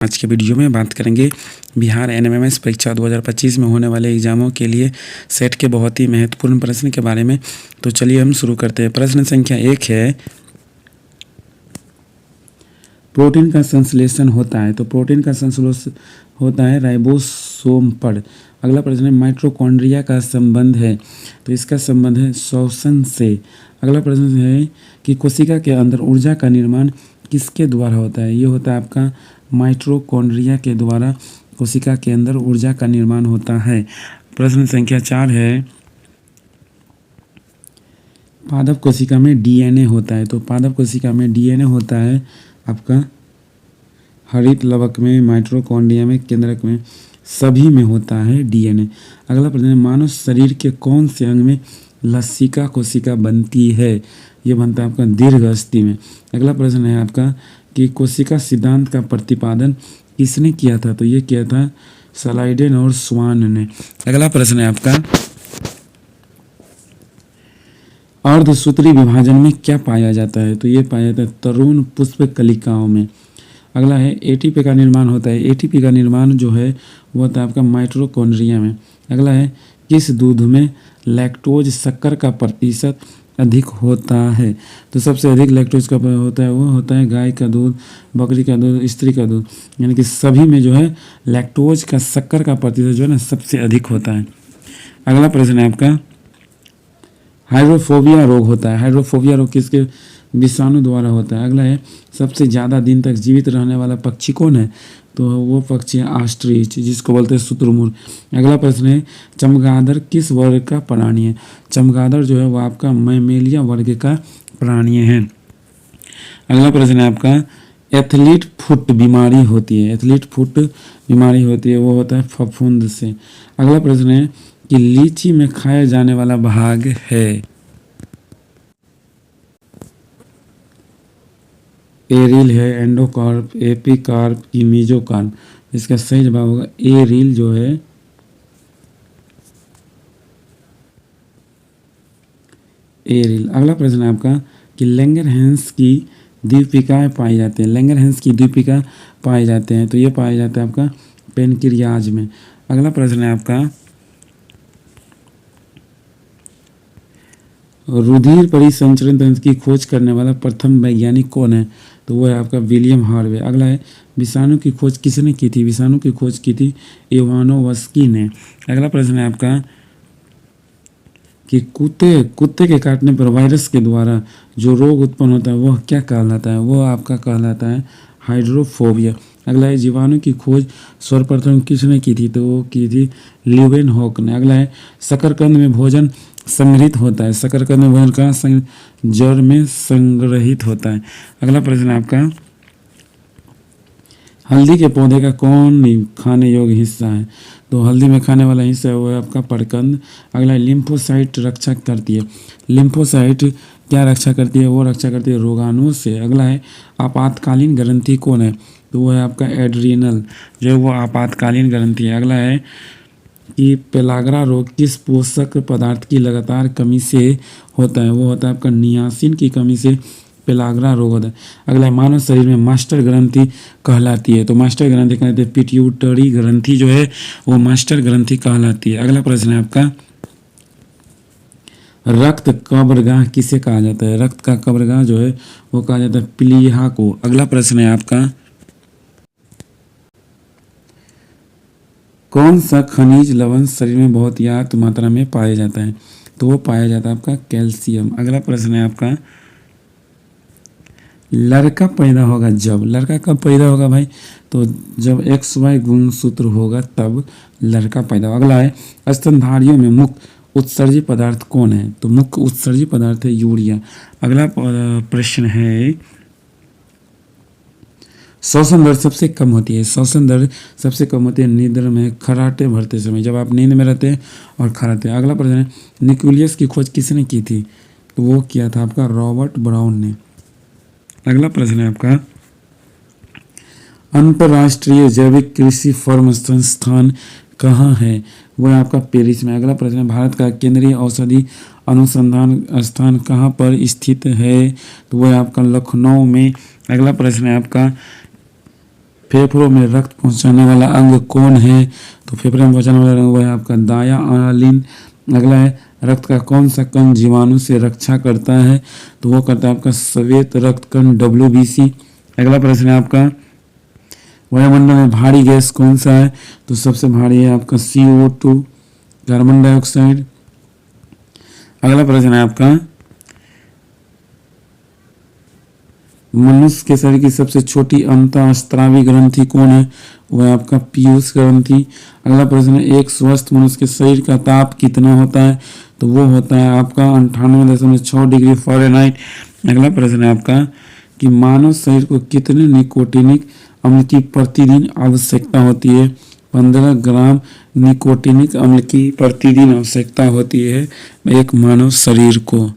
आज के वीडियो में बात करेंगे बिहार एनएमएमएस परीक्षा 2025 में होने वाले एग्जामों के लिए सेट के बहुत ही महत्वपूर्ण प्रश्न के बारे में। तो चलिए हम शुरू करते हैं। प्रश्न संख्या 1 है, प्रोटीन का संश्लेषण होता है। तो प्रोटीन का संश्लेषण होता है राइबोसोम पर। अगला प्रश्न है, माइटोकॉन्ड्रिया का संबंध है। तो इसका संबंध है श्वसन से। अगला प्रश्न है कि कोशिका के अंदर ऊर्जा का निर्माण किसके द्वारा होता है। ये होता है आपका माइटोकॉन्ड्रिया के द्वारा कोशिका के अंदर ऊर्जा का निर्माण होता है। प्रश्न संख्या 4 है, पादप कोशिका में डीएनए होता है। तो पादप कोशिका में डीएनए होता है आपका हरित लवक में, माइटोकॉन्ड्रिया में, केंद्रक में, सभी में होता है डीएनए। अगला प्रश्न है, मानव शरीर के कौन से अंग में लसिका कोशिका बनती है। ये बनता है आपका दीर्घ अस्थि में। अगला प्रश्न है आपका कि कोशिका सिद्धांत का प्रतिपादन किसने किया था। तो ये किया था स्लाइडेन और स्वान ने। अगला प्रश्न है आपका, अर्धसूत्री विभाजन में क्या पाया जाता है। तो ये पाया जाता है तरुण पुष्प कलिकाओं में। अगला है, एटीपी का निर्माण होता है। एटीपी का निर्माण जो है वो होता है आपका माइटोकॉन्ड्रिया में। अगला है, किस दूध में लैक्टोज शक्कर का प्रतिशत अधिक होता है। तो सबसे अधिक लैक्टोज का होता है वो होता है गाय का दूध, बकरी का दूध, स्त्री का दूध, यानी कि सभी में जो है लैक्टोज का शक्कर का प्रतिशत जो है ना सबसे अधिक होता है। अगला प्रश्न है आपका, हाइड्रोफोबिया रोग होता है। हाइड्रोफोबिया रोग किसके विषाणु द्वारा होता है। अगला है, सबसे ज़्यादा दिन तक जीवित रहने वाला पक्षी कौन है। तो वो पक्षी है ऑस्ट्रिच, जिसको बोलते हैं शुतुरमुर्ग। अगला प्रश्न है, चमगादड़ किस वर्ग का प्राणी है। चमगादड़ जो है वो आपका मैमेलिया वर्ग का प्राणी है। अगला प्रश्न है आपका, एथलीट फुट बीमारी होती है। एथलीट फुट बीमारी होती है वो होता है फफूंद से। अगला प्रश्न है कि लीची में खाया जाने वाला भाग है। एरिल है, एंडोकार्प, एपिकार्प की मेजोकार्प। इसका सही जवाब होगा एरिल जो है एरिल। अगला प्रश्न है आपका कि लैंगरहैंस की द्वीपिकाएं पाई जाती हैं। लैंगरहैंस की द्वीपिका पाए जाते हैं। तो ये पाया जाता है आपका पेनक्रियाज में। अगला प्रश्न है आपका, रुधिर परिसंचरण तंत्र की खोज करने वाला प्रथम वैज्ञानिक कौन है। तो वो है आपका विलियम हार्वे। अगला है, विषाणु की खोज किसने की थी। विषाणु की खोज की थी इवानोव्स्की ने। अगला प्रश्न है आपका कि कुत्ते के काटने पर वायरस के द्वारा जो रोग उत्पन्न होता है वह क्या कहलाता है। वो आपका कहलाता है हाइड्रोफोबिया। अगला है, जीवाणु की खोज सर्वप्रथम किसने की थी। तो वो की थी ल्यूवेनहॉक ने। अगला है, शकरकंद में भोजन संग्रहित होता है। शकरकंद में भोजन कहाँ जड़ में संग्रहित होता है। अगला प्रश्न है आपका, हल्दी के पौधे का कौन खाने योग्य हिस्सा है। तो हल्दी में खाने वाला हिस्सा है वो है आपका परकंद। अगला है, लिम्फोसाइट रक्षा करती है। लिम्फोसाइट क्या रक्षा करती है। वो रक्षा करती है रोगाणुओं से। अगला है, आपातकालीन ग्रंथि कौन है। तो वो है आपका एड्रीनल, जो वो आपातकालीन ग्रंथि है। अगला है कि पेलाग्रा रोग किस पोषक पदार्थ की लगातार कमी से होता है। वो होता है आपका नियासिन की कमी से पेलाग्रा रोग होता है। अगला है, मानव शरीर में मास्टर ग्रंथि कहलाती है। तो मास्टर ग्रंथि कहलाती है पिट्यूटरी ग्रंथि जो है वो मास्टर ग्रंथि कहलाती है। अगला प्रश्न है आपका, रक्त कब्रगाह किसे कहा जाता है। रक्त का कब्रगाह जो है वो कहा जाता है प्लीहा को। अगला प्रश्न है आपका, कौन सा खनिज लवण शरीर में बहुत ज्यादा मात्रा में पाया जाता है। तो वो पाया जाता है आपका कैल्शियम। अगला प्रश्न है आपका, लड़का पैदा होगा जब। लड़का कब पैदा होगा भाई। तो जब XY गुणसूत्र होगा तब लड़का पैदा होगा। अगला है, स्तनधारियों में मुख्य उत्सर्जी पदार्थ कौन है। तो मुख्य उत्सर्जी पदार्थ है यूरिया। अगला प्रश्न है, श्वसन दर सबसे कम होती है। श्वसन दर सबसे कम होती है निद्र में, खर्राटे भरते समय, जब आप नींद में रहते हैं और खर्राटे। अगला प्रश्न है, न्यूक्लियस की खोज किसने की थी। तो वो किया था आपका रॉबर्ट ब्राउन ने। अगला प्रश्न है आपका, अंतर्राष्ट्रीय जैविक कृषि फर्म संस्थान कहाँ है। वो है आपका पेरिस में। अगला प्रश्न है, भारत का केंद्रीय औषधि अनुसंधान स्थान कहाँ पर स्थित है। तो वो है आपका लखनऊ में। अगला प्रश्न है आपका, फेफड़ों में रक्त पहुंचाने वाला अंग कौन है? तो फेफड़े में पहुंचाने वाला अंग वो है आपका दायां अनालिन। अगला है रक्त का कौन सा कण जीवाणु से रक्षा करता है? तो वो करता है आपका श्वेत रक्त कण WBC। अगला प्रश्न है आपका वायुमंडल में भारी गैस कौन सा है? तो सबसे भारी है आपका CO2 कार्बन डाइऑक्साइड। अगला प्रश्न है आपका मनुष्य के शरीर की सबसे छोटी अंतःस्रावी ग्रंथि कौन है? वह है आपका पीयूष ग्रंथि। अगला प्रश्न है एक स्वस्थ मनुष्य के शरीर का ताप कितना होता है? तो वो होता है आपका 98.6 डिग्री फ़ारेनहाइट। अगला प्रश्न है आपका कि मानव शरीर को कितने निकोटिनिक अम्ल की प्रतिदिन आवश्यकता होती है? 15 ग्राम निकोटिनिक अम्ल की प्रतिदिन आवश्यकता होती है एक मानव शरीर को।